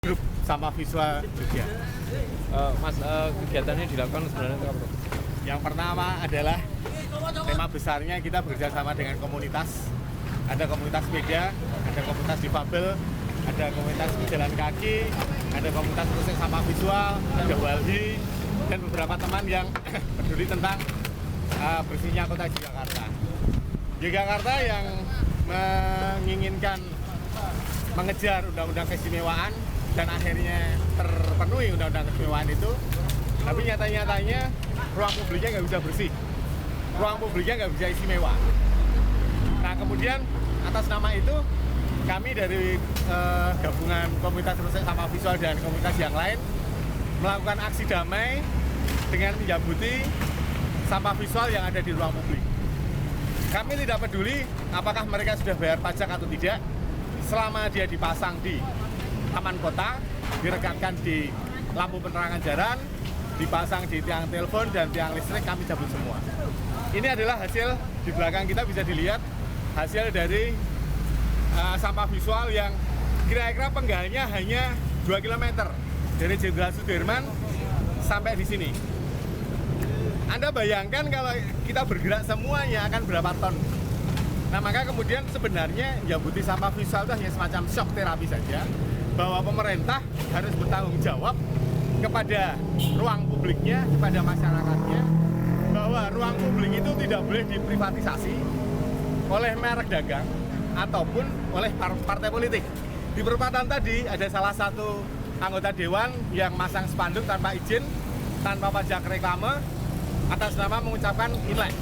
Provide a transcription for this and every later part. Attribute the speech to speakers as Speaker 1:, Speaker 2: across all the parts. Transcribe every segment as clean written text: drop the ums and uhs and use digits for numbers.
Speaker 1: grup sampah visual Jogja.
Speaker 2: Mas, kegiatan ini dilakukan sebenarnya untuk apa?
Speaker 1: Yang pertama adalah tema besarnya kita bekerja sama dengan komunitas. Ada komunitas sepeda, ada komunitas difabel, ada komunitas pejalan kaki, ada komunitas proses sampah visual, ada Walhi, dan beberapa teman yang peduli tentang bersihnya kota Yogyakarta. Yogyakarta yang menginginkan mengejar undang-undang keistimewaan dan akhirnya terpenuhi undang-undang keistimewaan itu, tapi nyata-nyatanya ruang publiknya nggak bisa bersih, ruang publiknya nggak bisa istimewa. Nah, kemudian atas nama itu kami dari gabungan komunitas proses sampah visual dan komunitas yang lain melakukan aksi damai dengan menyambuti sampah visual yang ada di ruang publik. Kami tidak peduli apakah mereka sudah bayar pajak atau tidak, selama dia dipasang di taman kota, direkatkan di lampu penerangan jalan, dipasang di tiang telepon dan tiang listrik, kami cabut semua. Ini adalah hasil di belakang kita bisa dilihat hasil dari sampah visual yang kira-kira penggalnya hanya 2 km dari Jenderal Sudirman sampai di sini. Anda bayangkan kalau kita bergerak semuanya akan berapa ton. Nah, maka kemudian sebenarnya nyambuti sampah visual itu hanya semacam shock terapi saja, bahwa pemerintah harus bertanggung jawab kepada ruang publiknya, kepada masyarakatnya, bahwa ruang publik itu tidak boleh diprivatisasi oleh merek dagang ataupun oleh partai politik. Di perempatan tadi ada salah satu anggota dewan yang masang spanduk tanpa izin, tanpa pajak reklame, atas nama mengucapkan nilai.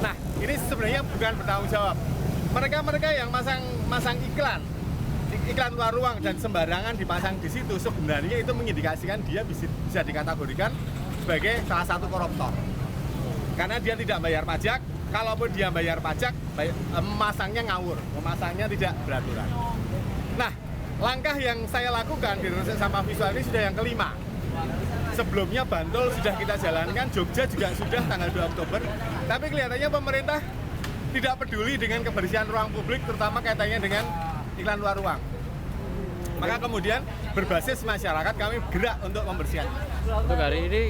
Speaker 1: Nah, ini sebenarnya bukan bertanggung jawab. Mereka yang masang iklan luar ruang dan sembarangan dipasang di situ, sebenarnya itu mengindikasikan dia bisa dikategorikan sebagai salah satu koruptor. Karena dia tidak bayar pajak, kalaupun dia bayar pajak, memasangnya ngawur, memasangnya tidak beraturan. Nah, langkah yang saya lakukan di proses sampah visual ini sudah yang kelima. Sebelumnya Bantul sudah kita jalankan, Jogja juga sudah tanggal 2 Oktober. Tapi kelihatannya pemerintah tidak peduli dengan kebersihan ruang publik, terutama kaitannya dengan iklan luar ruang. Maka kemudian berbasis masyarakat kami gerak untuk membersihkan.
Speaker 2: Untuk hari ini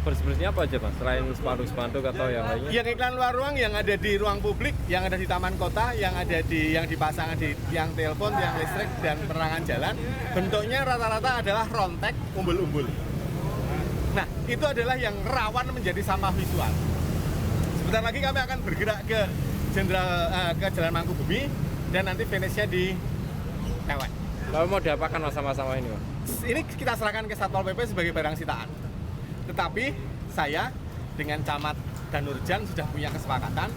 Speaker 2: bersih-bersihnya apa aja, Mas? Selain spanduk-spanduk atau yang lainnya?
Speaker 1: Yang iklan luar ruang yang ada di ruang publik, yang ada di taman kota, yang dipasang di tiang telepon, tiang listrik dan penerangan jalan, bentuknya rata-rata adalah rontek, umbul-umbul. Nah, itu adalah yang rawan menjadi sampah visual. Sebentar lagi kami akan bergerak ke Jalan Mangkubumi dan nanti finishnya di Tewek.
Speaker 2: Lalu mau diapakan sama-sama ini, Mas?
Speaker 1: Ini kita serahkan ke Satpol PP sebagai barang sitaan. Tetapi saya dengan Camat Danurjan sudah punya kesepakatan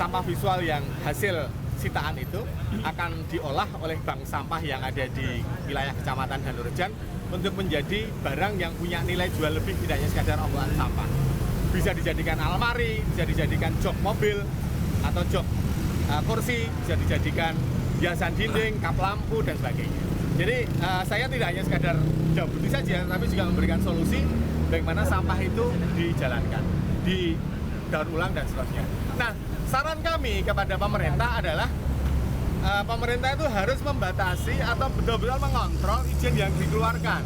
Speaker 1: sampah visual yang hasil sitaan itu akan diolah oleh bank sampah yang ada di wilayah Kecamatan Danurjan untuk menjadi barang yang punya nilai jual lebih, tidak hanya sekadar ongkolan sampah. Bisa dijadikan almari, bisa dijadikan jok mobil atau jok kursi, bisa dijadikan hiasan dinding, kap lampu dan sebagainya. Jadi saya tidak hanya sekadar jambuti saja, tapi juga memberikan solusi bagaimana sampah itu dijalankan, didaur ulang dan seterusnya. Nah, saran kami kepada pemerintah adalah pemerintah itu harus membatasi atau betul-betul mengontrol izin yang dikeluarkan.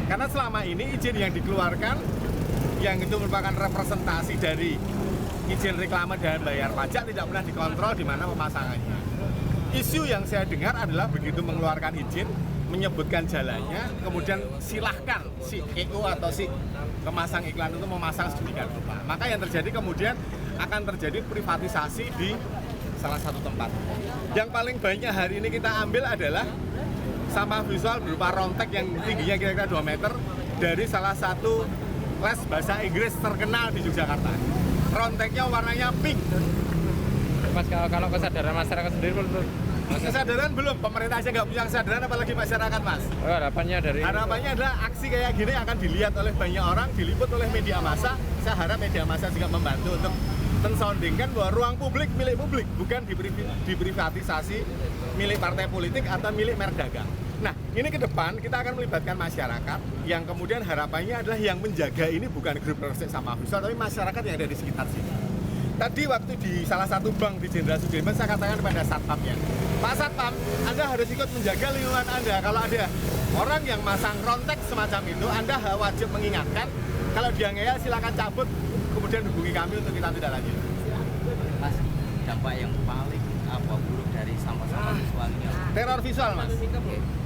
Speaker 1: Karena selama ini izin yang dikeluarkan, yang itu merupakan representasi dari izin reklame dan bayar pajak, tidak pernah dikontrol di mana pemasangannya. Isu yang saya dengar adalah begitu mengeluarkan izin, menyebutkan jalannya, kemudian silahkan si EO atau si pemasang iklan itu memasang sedemikian rupa. Maka yang terjadi kemudian akan terjadi privatisasi di salah satu tempat. Yang paling banyak hari ini kita ambil adalah sampah visual berupa rontek yang tingginya kira-kira 2 meter dari salah satu les bahasa Inggris terkenal di Yogyakarta. Ronteknya warnanya pink.
Speaker 2: Mas, kalau kesadaran masyarakat sendiri belum?
Speaker 1: Kesadaran belum, pemerintah aja nggak punya kesadaran, apalagi masyarakat, Mas.
Speaker 2: Harapannya
Speaker 1: Harapannya adalah aksi kayak gini akan dilihat oleh banyak orang, diliput oleh media massa. Saya harap media massa juga membantu untuk mensoundingkan bahwa ruang publik milik publik, bukan diprivatisasi milik partai politik atau milik merek dagang. Nah, ini ke depan kita akan melibatkan masyarakat yang kemudian harapannya adalah yang menjaga ini bukan grup proses sampah visual, tapi masyarakat yang ada di sekitar sini. Tadi waktu di salah satu bank di Jenderal Sudirman saya katakan kepada satpamnya, Pak Satpam, Anda harus ikut menjaga lingkungan Anda. Kalau ada orang yang masang rontek semacam itu, Anda wajib mengingatkan. Kalau dia ngeyel, silakan cabut, kemudian hubungi kami untuk kita tidak lanjut.
Speaker 3: Mas, dampak yang paling buruk dari sampah-sampah visual ini apa?
Speaker 1: Teror visual, Mas.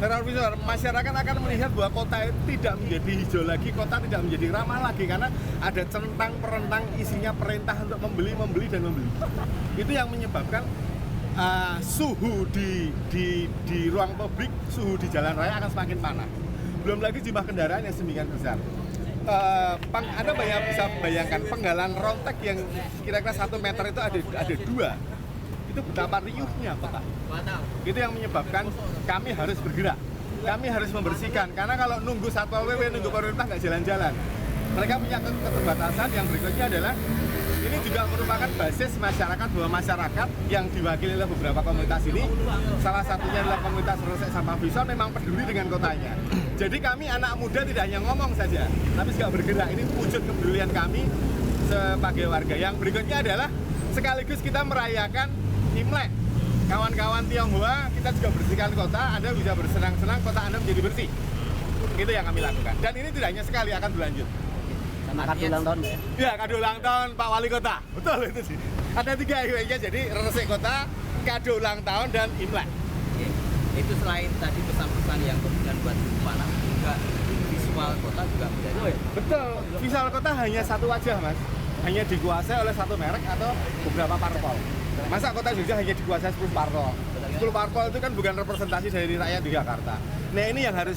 Speaker 1: Teror visual, masyarakat akan melihat bahwa kota itu tidak menjadi hijau lagi, kota tidak menjadi ramah lagi karena ada centang perentang isinya perintah untuk membeli, dan membeli. Itu yang menyebabkan suhu di ruang publik, suhu di jalan raya akan semakin panas. Belum lagi jumlah kendaraan yang sedemikian besar. Anda bisa bayangkan penggalan rontek yang kira-kira 1 meter itu ada 2. Itu betapa riuhnya kota. Itu yang menyebabkan kami harus bergerak. Kami harus membersihkan karena kalau nunggu Satpol PP, nunggu pemerintah nggak jalan-jalan. Mereka punya keterbatasan. Yang berikutnya adalah ini juga merupakan basis masyarakat, bahwa masyarakat yang diwakili oleh beberapa komunitas ini, salah satunya adalah komunitas Resek Sampah Visual, memang peduli dengan kotanya. Jadi kami anak muda tidak hanya ngomong saja, tapi juga bergerak. Ini wujud kepedulian kami sebagai warga. Yang berikutnya adalah sekaligus kita merayakan Imlek. Kawan-kawan Tionghoa, kita juga bersihkan kota. Anda bisa bersenang-senang, kota Anda menjadi bersih. Itu yang kami lakukan. Dan ini tidak hanya sekali, akan berlanjut.
Speaker 3: Sama kado ulang tahun ya?
Speaker 1: Ya, kado ulang tahun Pak Wali Kota. Betul itu sih. Ada 3 eventnya, jadi Resik Kota, kado ulang tahun, dan Imlek.
Speaker 3: Oke. Itu selain tadi pesan-pesan yang kemudian buat mana juga visual kota juga menjadi.
Speaker 1: Betul, visual kota hanya satu wajah, Mas. Hanya dikuasai oleh satu merek atau beberapa parpol. Masa kota Jogja hanya dikuasai 10 parpol? 10 parpol itu kan bukan representasi dari rakyat di Jakarta. Nah, ini yang harus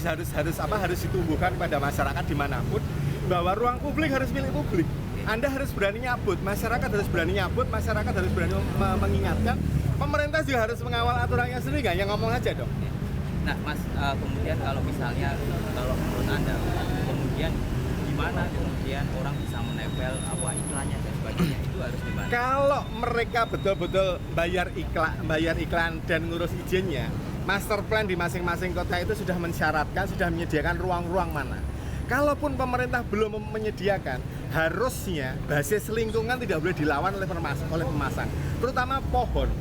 Speaker 1: ditumbuhkan pada masyarakat dimanapun, bahwa ruang publik harus milik publik. Anda harus berani nyabut, masyarakat harus berani nyabut, masyarakat harus berani mengingatkan, pemerintah juga harus mengawal aturannya sendiri, nggak yang ngomong aja dong.
Speaker 3: Nah, Mas, kemudian kalau misalnya, kalau menurut Anda, kemudian gimana kemudian orang bisa menempel iklannya dan sebagainya, itu harus gimana?
Speaker 1: Kalau mereka betul-betul bayar iklan dan ngurus izinnya, master plan di masing-masing kota itu sudah mensyaratkan, sudah menyediakan ruang-ruang mana. Kalaupun pemerintah belum menyediakan, harusnya basis lingkungan tidak boleh dilawan oleh pemasang. Terutama pohon.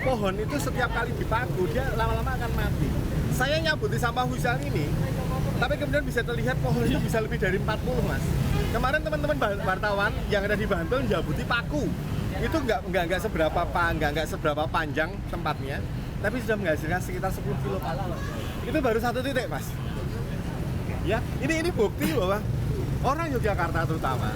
Speaker 1: Pohon itu setiap kali dipaku, dia lama-lama akan mati. Saya nyabuti sampah visual ini, tapi kemudian bisa terlihat pohon itu bisa lebih dari 40, Mas. Kemarin teman-teman wartawan yang ada di Bantul nyabuti paku. Itu nggak seberapa panjang tempatnya, tapi sudah menghasilkan sekitar 10 kilo paku. Itu baru 1 titik, Mas. Ya, ini bukti bahwa orang Yogyakarta terutama,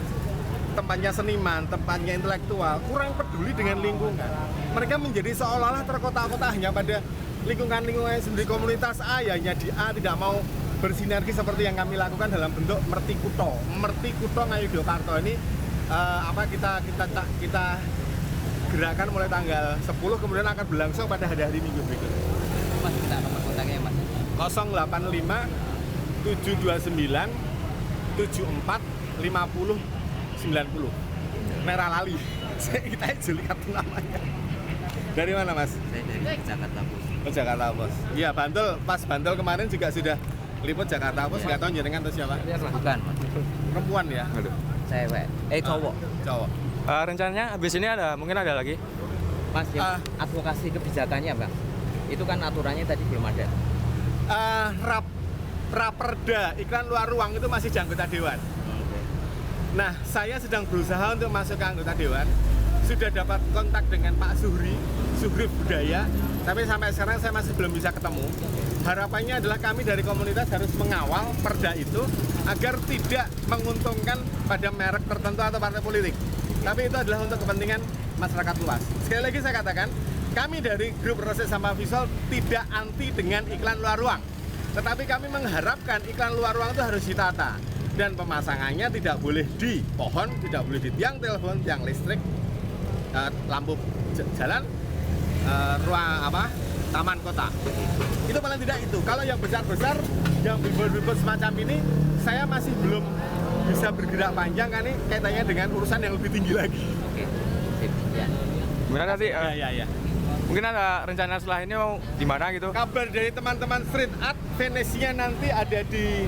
Speaker 1: tempatnya seniman, tempatnya intelektual, kurang peduli dengan lingkungan. Mereka menjadi seolah-olah terkota-kota hanya pada lingkungan sendiri. Komunitas A ya hanya di A, tidak mau bersinergi seperti yang kami lakukan dalam bentuk Merti Kuto Ngayogyakarta ini. Kita gerakan mulai tanggal 10, kemudian akan berlangsung pada hari-hari minggu berikutnya.
Speaker 3: Mas, kita nomor kontaknya, Mas.
Speaker 1: 085 729 74 50 90. Merah Lali. Kita jeli kartu namanya. Dari mana, Mas?
Speaker 3: Saya dari Jakarta Pos.
Speaker 1: Oh, Jakarta Pos. Iya, Bantul kemarin juga sudah liput Jakarta Pos. Nggak tahu jenengan atau siapa?
Speaker 3: Bukan, Mas.
Speaker 1: Perempuan ya?
Speaker 3: Cewek. Cowok.
Speaker 1: Cowok.
Speaker 4: Rencananya habis ini mungkin ada lagi.
Speaker 3: Mas, advokasi kebijakannya, Bang. Itu kan aturannya tadi belum ada.
Speaker 1: Raperda iklan luar ruang itu masih di anggota dewan. Nah, saya sedang berusaha untuk masuk ke anggota dewan. Sudah dapat kontak dengan Pak Suhri Budaya, tapi sampai sekarang saya masih belum bisa ketemu. Harapannya adalah kami dari komunitas harus mengawal perda itu agar tidak menguntungkan pada merek tertentu atau partai politik. Tapi itu adalah untuk kepentingan masyarakat luas. Sekali lagi saya katakan, kami dari grup Resek Sampah Visual tidak anti dengan iklan luar ruang. Tetapi kami mengharapkan iklan luar ruang itu harus ditata, dan pemasangannya tidak boleh di pohon, tidak boleh di tiang telepon, tiang listrik, lampu jalan, taman kota. Itu paling tidak itu. Kalau yang besar-besar, yang billboard semacam ini, saya masih belum bisa bergerak panjang, kan ini kaitannya dengan urusan yang lebih tinggi lagi.
Speaker 3: Oke, sip. Ya.
Speaker 4: Gimana nanti?
Speaker 1: Ya.
Speaker 4: Mungkin ada rencana setelah ini mau di mana gitu?
Speaker 1: Kabar dari teman-teman street art, Venesia nanti ada di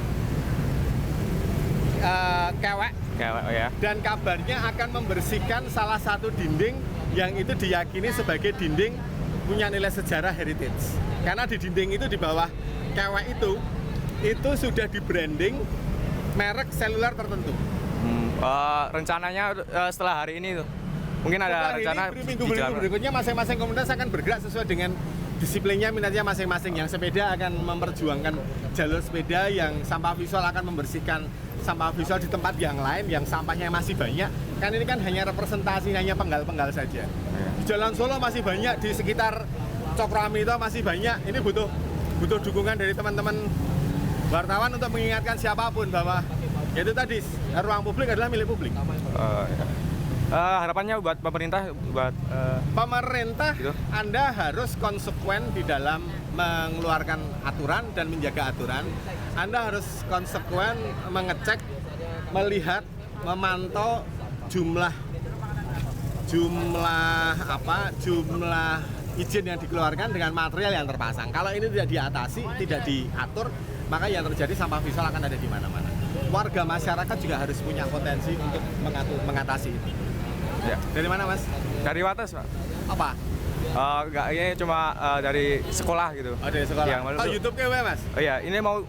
Speaker 1: Kewek.
Speaker 4: Oh ya.
Speaker 1: Dan kabarnya akan membersihkan salah satu dinding yang itu diyakini sebagai dinding punya nilai sejarah heritage. Karena di dinding itu di bawah kewek itu sudah di branding merek seluler tertentu.
Speaker 4: Rencananya setelah hari ini tuh mungkin ada rencana
Speaker 1: minggu
Speaker 4: di jalan.
Speaker 1: berikutnya masing-masing komunitas akan bergerak sesuai dengan disiplinnya, minatnya masing-masing. Yang sepeda akan memperjuangkan jalur sepeda, yang sampah visual akan membersihkan sampah visual di tempat yang lain yang sampahnya masih banyak. Kan ini kan hanya representasi, hanya penggal-penggal saja. Di Jalan Solo masih banyak, di sekitar Cokroamito masih banyak. Ini butuh dukungan dari teman-teman wartawan untuk mengingatkan siapapun bahwa itu tadi ruang publik adalah milik publik.
Speaker 4: Harapannya buat pemerintah, buat
Speaker 1: Pemerintah,
Speaker 4: gitu.
Speaker 1: Anda harus konsekuen di dalam mengeluarkan aturan dan menjaga aturan. Anda harus konsekuen mengecek, melihat, memantau jumlah izin yang dikeluarkan dengan material yang terpasang. Kalau ini tidak diatasi, tidak diatur, maka yang terjadi sampah visual akan ada di mana-mana. Warga masyarakat juga harus punya potensi untuk mengatasi itu.
Speaker 4: ya.
Speaker 1: Dari mana, Mas?
Speaker 4: Dari Wates, Pak.
Speaker 1: Apa?
Speaker 4: Enggak, ini cuma dari sekolah gitu.
Speaker 1: Oh, dari sekolah.
Speaker 4: Yang
Speaker 1: Oh, YouTube kewe, Mas?
Speaker 4: Oh iya, ini mau